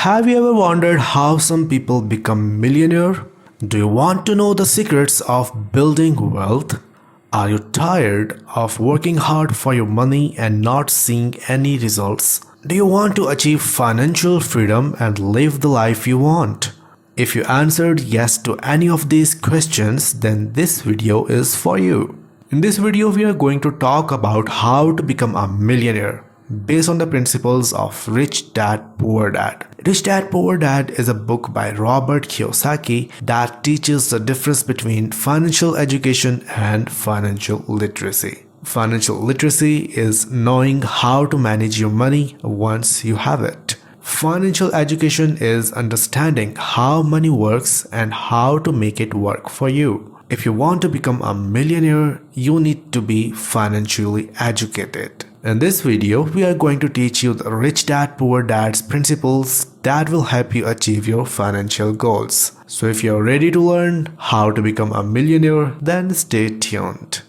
Have you ever wondered how some people become millionaire? Do you want to know the secrets of building wealth? Are you tired of working hard for your money and not seeing any results? Do you want to achieve financial freedom and live the life you want? If you answered yes to any of these questions, then this video is for you. In this video, we are going to talk about how to become a millionaire based on the principles of Rich Dad Poor Dad. Rich Dad Poor Dad is a book by Robert Kiyosaki that teaches the difference between financial education and financial literacy. Financial literacy is knowing how to manage your money once you have it. Financial education is understanding how money works and how to make it work for you. If you want to become a millionaire, you need to be financially educated. In this video, we are going to teach you the Rich Dad Poor Dad's principles that will help you achieve your financial goals. So if you're ready to learn how to become a millionaire, then stay tuned.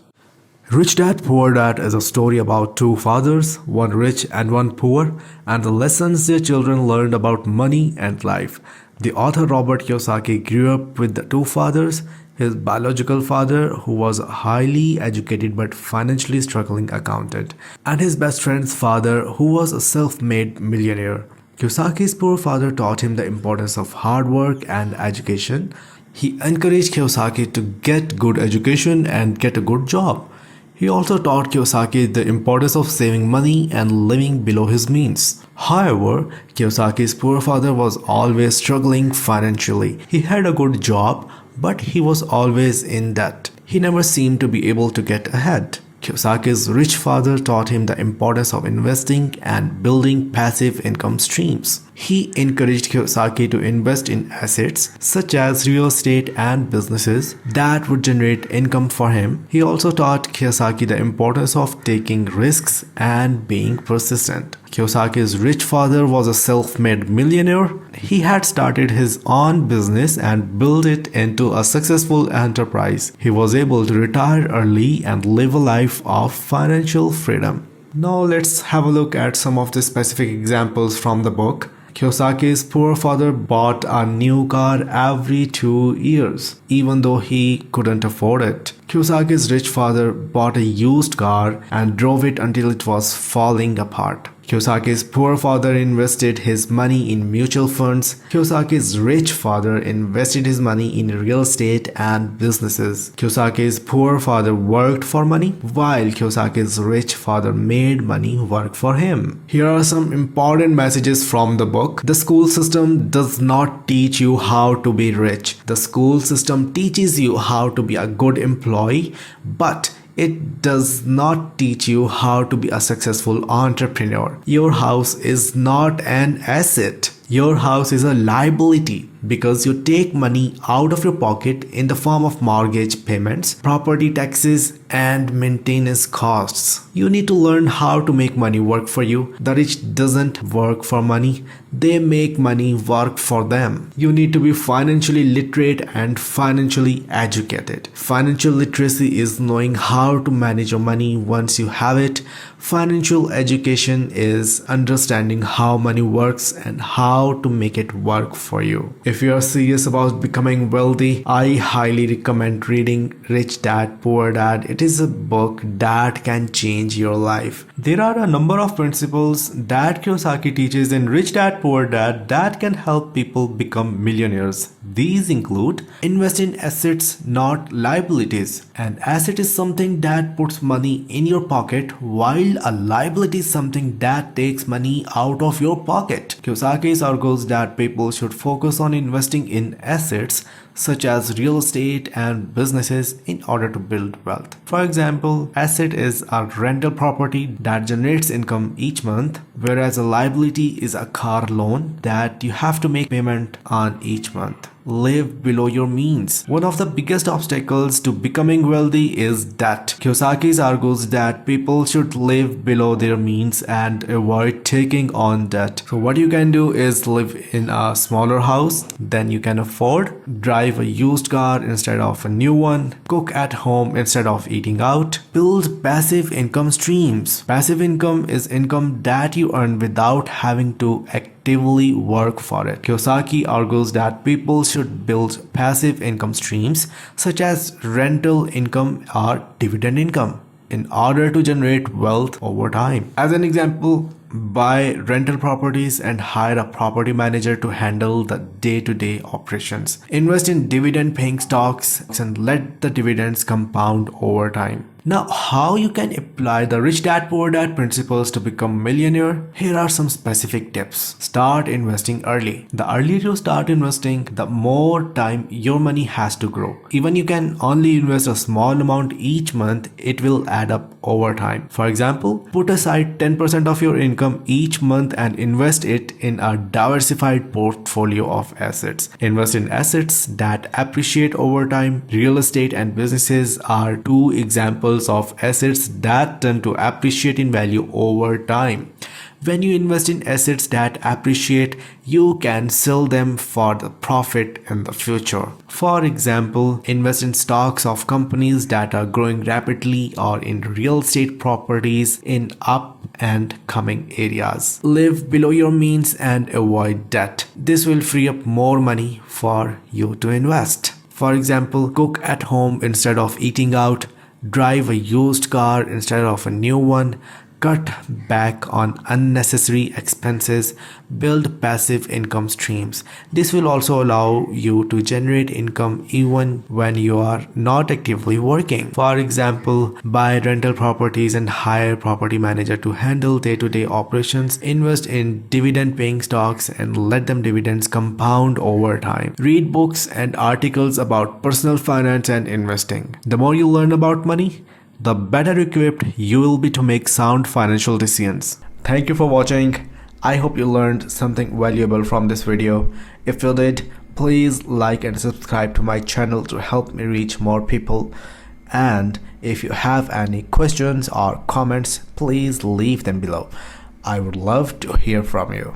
Rich Dad Poor Dad is a story about two fathers, one rich and one poor, and the lessons their children learned about money and life. The author Robert Kiyosaki grew up with the two fathers, his biological father, who was a highly educated but financially struggling accountant, and his best friend's father, who was a self-made millionaire. Kiyosaki's poor father taught him the importance of hard work and education. He encouraged Kiyosaki to get good education and get a good job. He also taught Kiyosaki the importance of saving money and living below his means. However, Kiyosaki's poor father was always struggling financially. He had a good job, but he was always in debt. He never seemed to be able to get ahead. Kiyosaki's rich father taught him the importance of investing and building passive income streams. He encouraged Kiyosaki to invest in assets such as real estate and businesses that would generate income for him. He also taught Kiyosaki the importance of taking risks and being persistent. Kiyosaki's rich father was a self-made millionaire. He had started his own business and built it into a successful enterprise. He was able to retire early and live a life of financial freedom. Now let's have a look at some of the specific examples from the book. Kiyosaki's poor father bought a new car every 2 years, even though he couldn't afford it. Kiyosaki's rich father bought a used car and drove it until it was falling apart. Kiyosaki's poor father invested his money in mutual funds. Kiyosaki's rich father invested his money in real estate and businesses. Kiyosaki's poor father worked for money, while Kiyosaki's rich father made money work for him. Here are some important messages from the book. The school system does not teach you how to be rich. The school system teaches you how to be a good employee, but it does not teach you how to be a successful entrepreneur. Your house is not an asset. Your house is a liability because you take money out of your pocket in the form of mortgage payments, property taxes, and maintenance costs. You need to learn how to make money work for you. The rich doesn't work for money. They make money work for them. You need to be financially literate and financially educated. Financial literacy is knowing how to manage your money once you have it. Financial education is understanding how money works and how to make it work for you. If you are serious about becoming wealthy, I highly recommend reading Rich Dad Poor Dad. It is a book that can change your life. There are a number of principles that Kiyosaki teaches in Rich Dad Poor Dad that can help people become millionaires. These include invest in assets, not liabilities. An asset is something that puts money in your pocket, while a liability is something that takes money out of your pocket. Kiyosaki argues that people should focus on investing in assets such as real estate and businesses in order to build wealth. For example, asset is a rental property that generates income each month, whereas a liability is a car loan that you have to make payment on each month. Live below your means. One of the biggest obstacles to becoming wealthy is debt. Kiyosaki argues that people should live below their means and avoid taking on debt. So what you can do is live in a smaller house than you can afford, drive a used car instead of a new one, cook at home instead of eating out, build passive income streams. Passive income is income that you earn without having to actively actively work for it. Kiyosaki argues that people should build passive income streams such as rental income or dividend income in order to generate wealth over time. As an example, buy rental properties and hire a property manager to handle the day-to-day operations. Invest in dividend-paying stocks and let the dividends compound over time. Now, how you can apply the rich dad poor dad principles to become millionaire? Here are some specific tips. Start investing early. The earlier you start investing, the more time your money has to grow. Even you can only invest a small amount each month, it will add up over time. For example, put aside 10% of your income each month and invest it in a diversified portfolio of assets. Invest in assets that appreciate over time. Real estate and businesses are two examples of assets that tend to appreciate in value over time. When you invest in assets that appreciate, you can sell them for the profit in the future. For example, invest in stocks of companies that are growing rapidly or in real estate properties in up and coming areas. Live below your means and avoid debt. This will free up more money for you to invest. For example, cook at home instead of eating out. Drive a used car instead of a new one. Cut back on unnecessary expenses. Build passive income streams. This will also allow you to generate income even when you are not actively working. For example, buy rental properties and hire a property manager to handle day-to-day operations. Invest in dividend-paying stocks and let them dividends compound over time. Read books and articles about personal finance and investing. The more you learn about money, the better equipped you will be to make sound financial decisions. Thank you for watching. I hope you learned something valuable from this video. If you did, please like and subscribe to my channel to help me reach more people. And if you have any questions or comments, please leave them below. I would love to hear from you.